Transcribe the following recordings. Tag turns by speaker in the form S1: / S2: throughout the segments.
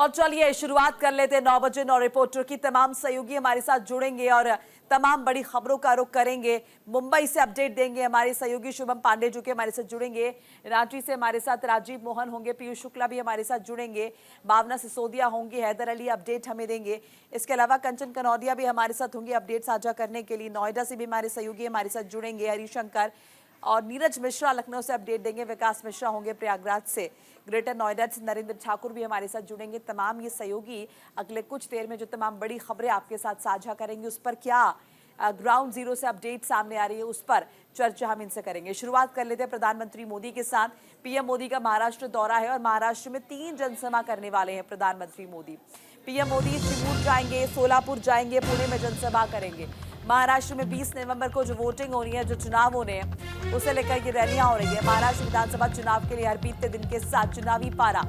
S1: और चलिए शुरुआत कर लेते हैं 9 बजे 9 रिपोर्टर की। तमाम सहयोगी हमारे साथ जुड़ेंगे और तमाम बड़ी खबरों का रुख करेंगे। मुंबई से अपडेट देंगे हमारे सहयोगी शुभम पांडे जो कि हमारे साथ जुड़ेंगे। रांची से हमारे साथ राजीव मोहन होंगे, पीयूष शुक्ला भी हमारे साथ जुड़ेंगे, भावना सिसोदिया होंगी, हैदर अली अपडेट हमें देंगे। इसके अलावा कंचन कनौदिया भी हमारे साथ होंगे अपडेट साझा करने के लिए। नोएडा से भी हमारे सहयोगी हमारे साथ जुड़ेंगे, हरिशंकर और नीरज मिश्रा लखनऊ से अपडेट देंगे। विकास मिश्रा होंगे प्रयागराज से। ग्रेटर नोएडा से नरेंद्र ठाकुर भी हमारे साथ जुड़ेंगे। तमाम ये सहयोगी अगले कुछ देर में जो तमाम बड़ी खबरें आपके साथ साझा करेंगे, उस पर क्या ग्राउंड जीरो से अपडेट सामने आ रही है, उस पर चर्चा हम इनसे करेंगे। शुरुआत कर लेते हैं प्रधानमंत्री मोदी के साथ। पीएम मोदी का महाराष्ट्र दौरा है और महाराष्ट्र में 3 जनसभा करने वाले हैं प्रधानमंत्री मोदी। पीएम मोदी चिमूर जाएंगे, सोलापुर जाएंगे, पुणे में जनसभा करेंगे। महाराष्ट्र में 20 नवंबर को जो वोटिंग हो रही है, जो चुनाव होने हैं, उसे लेकर ये रैलियां हो रही है। महाराष्ट्र विधानसभा चुनाव के लिए हर बीतते दिन के साथ चुनावी पारा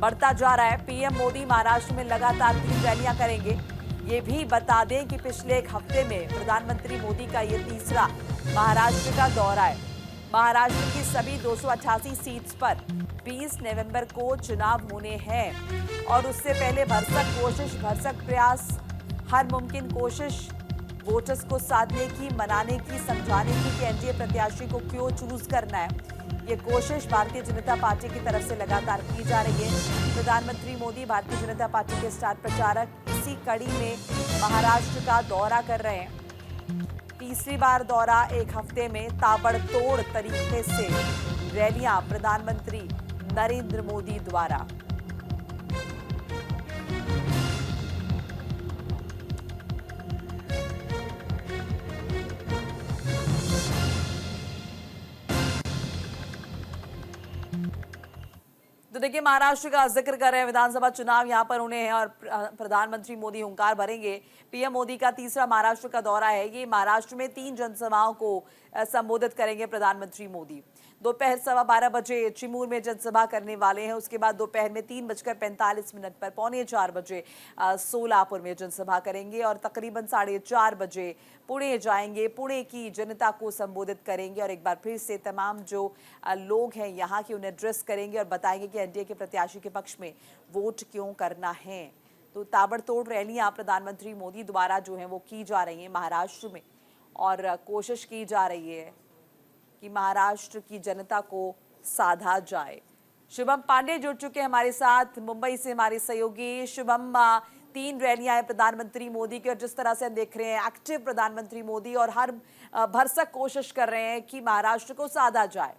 S1: बढ़ता जा रहा है। पीएम मोदी महाराष्ट्र में लगातार 3 रैलियां करेंगे। ये भी बता दें कि पिछले एक हफ्ते में प्रधानमंत्री मोदी का ये तीसरा महाराष्ट्र का दौरा है। महाराष्ट्र की सभी 288 सीट्स पर 20 नवंबर को चुनाव होने हैं और उससे पहले भरसक कोशिश, भरसक प्रयास, हर मुमकिन कोशिश वोटर्स को साधने की, मनाने की, समझाने की कि एनडीए प्रत्याशी को क्यों चूज करना है। ये कोशिश भारतीय जनता पार्टी की तरफ से लगातार की जा रही है। प्रधानमंत्री मोदी भारतीय जनता पार्टी के स्टार प्रचारक इसी कड़ी में महाराष्ट्र का दौरा कर रहे हैं। तीसरी बार दौरा एक हफ्ते में ताबड़तोड़ तरीके से रैलियां प्रधानमंत्री नरेंद्र मोदी द्वारा। तो देखिए, महाराष्ट्र का जिक्र कर रहे हैं, विधानसभा चुनाव यहां पर होने हैं और प्रधानमंत्री मोदी हुंकार भरेंगे। पीएम मोदी का तीसरा महाराष्ट्र का दौरा है। ये महाराष्ट्र में 3 जनसभाओं को संबोधित करेंगे प्रधानमंत्री मोदी। दोपहर 12:15 बजे चिमूर में जनसभा करने वाले हैं। उसके बाद दोपहर में 3:45 पर 3:45 बजे सोलापुर में जनसभा करेंगे और तकरीबन 4:30 बजे पुणे जाएंगे। पुणे की जनता को संबोधित करेंगे और एक बार फिर से तमाम जो लोग हैं यहाँ के उन्हें एड्रेस करेंगे और बताएंगे कि एनडीए के प्रत्याशी के पक्ष में वोट क्यों करना है। तो ताबड़तोड़ रैलियां प्रधानमंत्री मोदी द्वारा जो है वो की जा रही हैं महाराष्ट्र में और कोशिश की जा रही है कि महाराष्ट्र की जनता को साधा जाए। शुभम पांडे जुड़ चुके हैं हमारे साथ मुंबई से, हमारे सहयोगी। शुभम, 3 रैलियां हैं प्रधानमंत्री मोदी की और जिस तरह से हम देख रहे हैं एक्टिव प्रधानमंत्री मोदी और हर भरसक कोशिश कर रहे हैं कि महाराष्ट्र को साधा जाए।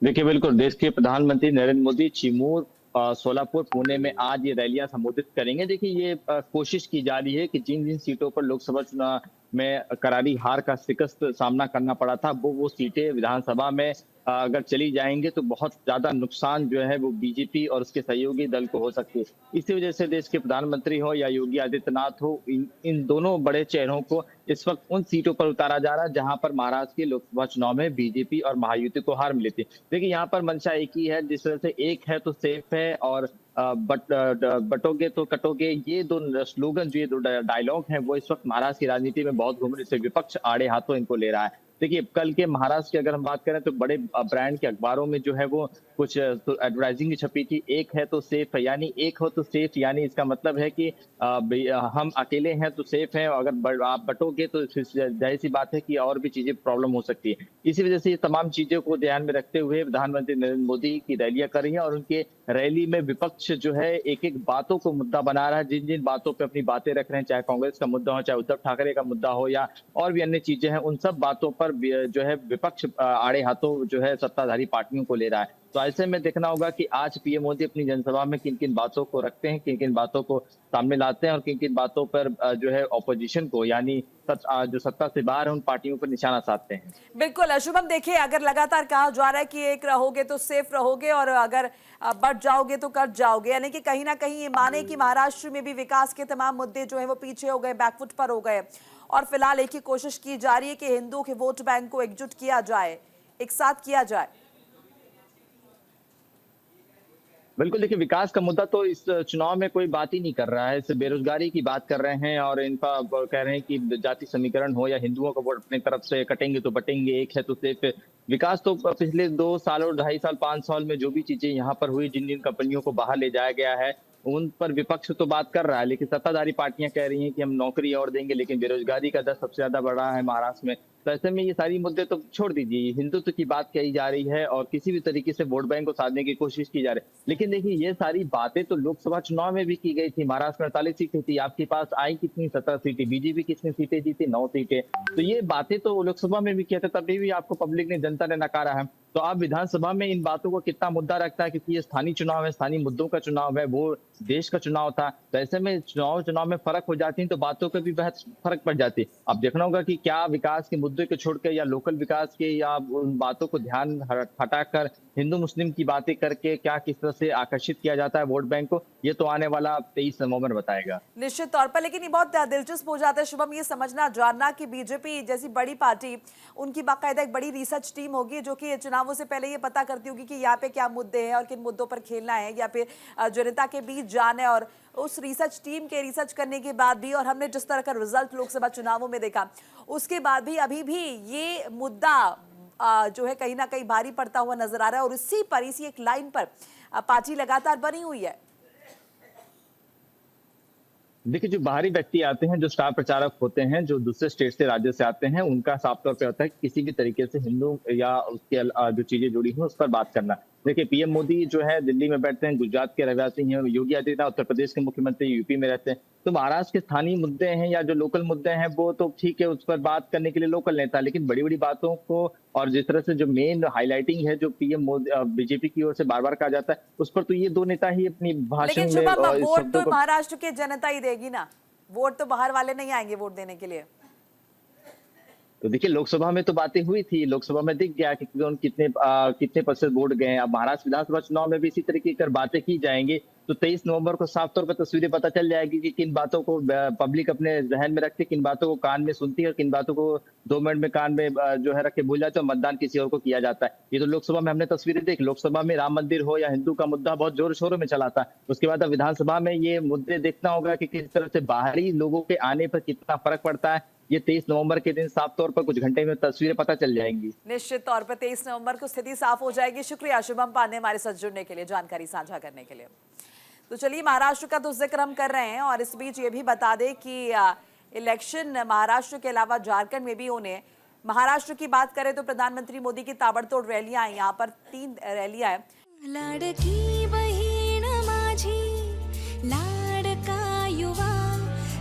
S2: देखिए, बिल्कुल देश के प्रधानमंत्री नरेंद्र मोदी चिमूर, सोलापुर, पुणे में आज ये रैलियां संबोधित करेंगे। देखिए, ये कोशिश की जा रही है कि जिन जिन सीटों पर लोकसभा चुनाव में करारी हार का शिकस्त सामना करना पड़ा था, वो सीटें विधानसभा में अगर चली जाएंगे तो बहुत ज्यादा नुकसान जो है वो बीजेपी और उसके सहयोगी दल को हो सकती है। इसी वजह से देश के प्रधानमंत्री हो या योगी आदित्यनाथ हो, इन दोनों बड़े चेहरों को इस वक्त उन सीटों पर उतारा जा रहा है जहां पर महाराष्ट्र के लोकसभा चुनाव में बीजेपी और महायुति को हार मिली थी। देखिए, यहाँ पर मंशा एक ही है, जिस तरह से एक है तो सेफ है और बटोगे तो कटोगे, ये 2 स्लोगन, जो ये 2 डायलॉग हैं, वो इस वक्त महाराष्ट्र की राजनीति में बहुत घूम रहे से विपक्ष आड़े हाथों इनको ले रहा है। देखिए, कल के महाराष्ट्र की अगर हम बात करें तो बड़े ब्रांड के अखबारों में जो है वो कुछ एडवर्टाइजिंग छपी थी, एक है तो सेफ है, यानी एक हो तो सेफ, यानी इसका मतलब है कि हम अकेले हैं तो सेफ हैं, अगर आप बटोगे तो जाहिर सी बात है कि और भी चीजें प्रॉब्लम हो सकती है। इसी वजह से ये तमाम चीजों को ध्यान में रखते हुए प्रधानमंत्री नरेंद्र मोदी की रैलियां कर रही है और उनके रैली में विपक्ष जो है एक एक बातों को मुद्दा बना रहा है। जिन जिन बातों पे अपनी बातें रख रहे हैं, चाहे कांग्रेस का मुद्दा हो, चाहे उद्धव ठाकरे का मुद्दा हो या और भी अन्य चीजें हैं, उन सब बातों पर जो है विपक्ष आड़े हाथों जो है सत्ताधारी पार्टियों को ले रहा है। तो ऐसे में देखना होगा कि आज पीएम मोदी अपनी जनसभा में किन किन बातों को रखते हैं, किन किन बातों को सामने लाते हैं और किन किन बातों पर जो है ऑपोजिशन को, यानी जो सत्ता से बाहर है, उन पार्टियों पर निशाना साधते हैं।
S1: बिल्कुल शुभम, देखिए, अगर लगातार कहा जा रहा है कि एक रहोगे तो सेफ रहोगे और अगर बढ़ जाओगे तो कट जाओगे, यानी कि कहीं ना कहीं ये माने कि महाराष्ट्र में भी विकास के तमाम मुद्दे जो है वो पीछे हो गए, बैकफुट पर हो गए और फिलहाल एक ही कोशिश की जा रही है कि हिंदुओं के वोट बैंक को एकजुट किया जाए, एक साथ किया जाए।
S2: बिल्कुल, देखिए विकास का मुद्दा तो इस चुनाव में कोई बात ही नहीं कर रहा है, सिर्फ बेरोज़गारी की बात कर रहे हैं और इनका ब कह रहे हैं कि जाति समीकरण हो या हिंदुओं का वोट अपनी तरफ से कटेंगे तो बटेंगे, एक है तो सिर्फ विकास तो पिछले 2 साल और 2.5 साल, 5 साल में जो भी चीज़ें यहाँ पर हुई, जिन-जिन कंपनियों को बाहर ले जाया गया है, उन पर विपक्ष तो बात कर रहा है, लेकिन सत्ताधारी पार्टियाँ कह रही हैं कि हम नौकरी और देंगे, लेकिन बेरोज़गारी का दर सबसे ज़्यादा बढ़ रहा है महाराष्ट्र में। तो ऐसे में ये सारी मुद्दे तो छोड़ दीजिए, हिंदुत्व की बात कही जा रही है और किसी भी तरीके से वोट बैंक को साधने की कोशिश की जा रही है। लेकिन देखिए ये सारी बातें तो लोकसभा चुनाव में भी की गई थी। महाराष्ट्र में 48 सीटें थी, आपके पास आई कितनी 17 सीटें, बीजेपी कितनी सीटें जीती 9 सीटें। तो ये बातें तो लोकसभा में भी किया था, तभी भी आपको पब्लिक ने, जनता ने नकारा है। तो आप विधानसभा में इन बातों को कितना मुद्दा रखता है, क्योंकि ये स्थानीय चुनाव है, स्थानीय मुद्दों का चुनाव है, वो देश का चुनाव था। तो ऐसे में चुनाव में फर्क हो जाती है, तो बातों पे भी बहुत फर्क पड़ जाती है। अब देखना होगा कि क्या विकास के मुद्दे को छोड़ के या लोकल विकास के या उन बातों को ध्यान हटाकर हिंदू मुस्लिम की बातें करके क्या किस तरह से आकर्षित किया जाता है वोट बैंक को, ये तो आने वाला 23 नवंबर बताएगा।
S1: निश्चित तौर पर, लेकिन ये बहुत दिलचस्प हो जाता है शुभम ये समझना जानना कि बीजेपी जैसी बड़ी पार्टी, उनकी बाकायदा एक बड़ी रिसर्च टीम होगी जो कि चुनावों से पहले ये पता करती होगी कि यहाँ पे क्या मुद्दे हैं और किन मुद्दों पर खेलना है या फिर जनता के बीच जाना है। और उस रिसर्च टीम के रिसर्च करने के बाद भी, और हमने जिस तरह का रिजल्ट लोकसभा चुनावों में देखा, उसके बाद भी अभी भी ये मुद्दा जो है कहीं ना कहीं भारी पड़ता हुआ नजर आ रहा है और इसी एक लाइन पर पार्टी लगातार बनी हुई है।
S2: देखिए, जो बाहरी व्यक्ति आते हैं, जो स्टार प्रचारक होते हैं, जो दूसरे स्टेट से, राज्य से आते हैं, उनका साफ तौर पे होता है कि किसी भी तरीके से हिंदू या उसके जो चीजें जुड़ी हैं उस पर बात करना। देखिए, पीएम मोदी जो है दिल्ली में बैठते हैं, गुजरात के रहवासी हैं, योगी आदित्यनाथ उत्तर प्रदेश के मुख्यमंत्री यूपी में रहते हैं। तो महाराष्ट्र के स्थानीय मुद्दे हैं या जो लोकल मुद्दे हैं वो तो ठीक है, उस पर बात करने के लिए लोकल नेता, लेकिन बड़ी बड़ी बातों को और जिस तरह से जो मेन हाईलाइटिंग है जो पीएम मोदी बीजेपी की ओर से बार बार कहा जाता है, उस पर तो ये दो नेता ही अपनी भाषण
S1: लेकिन
S2: में
S1: शुभम,
S2: इस
S1: वोट
S2: शब्दों
S1: तो
S2: को।
S1: महाराष्ट्र की जनता ही देगी ना, वोट तो बाहर वाले नहीं आएंगे वोट देने के लिए।
S2: तो देखिए, लोकसभा में तो बातें हुई थी, लोकसभा में दिख गया कि कितने प्रतिशत वोट गए हैं। अब महाराष्ट्र विधानसभा चुनाव में भी इसी तरीके की बातें की जाएंगी, तो 23 नवंबर को साफ तौर पर तस्वीरें पता चल जाएगी कि किन बातों को पब्लिक अपने जहन में रखती है, किन बातों को कान में सुनती है और किन बातों को 2 मिनट में कान में जो है रख के भूल जाते हैं और मतदान किसी और को किया जाता है। ये तो लोकसभा में हमने तस्वीरें देखी, लोकसभा में राम मंदिर हो या हिंदू का मुद्दा बहुत जोर शोरों में चला था। उसके बाद अब विधानसभा में ये मुद्दे देखना होगा कि किस तरह से बाहरी लोगों के आने पर कितना फर्क पड़ता है। ये 23 नवंबर के दिन साफ तौर पर कुछ घंटे में तस्वीरें पता चल जाएंगी।
S1: निश्चित तौर पर 23 नवंबर को स्थिति साफ हो जाएगी। शुक्रिया शुभम पांडे हमारे साथ जुड़ने के लिए, जानकारी साझा करने के लिए। तो चलिए, महाराष्ट्र का तो जिक्र हम कर रहे हैं और इस बीच ये भी बता दें कि इलेक्शन महाराष्ट्र के अलावा झारखंड में भी होने। महाराष्ट्र की बात करें तो प्रधानमंत्री मोदी की ताबड़तोड़ रैलियां हैं, यहाँ पर 3 रैलियां हैं।
S3: लाडकी बहीण माझी, लाडका युवा,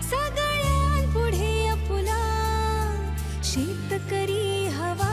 S3: सगळ्यांपुढे आपुला, शेतकरी हवा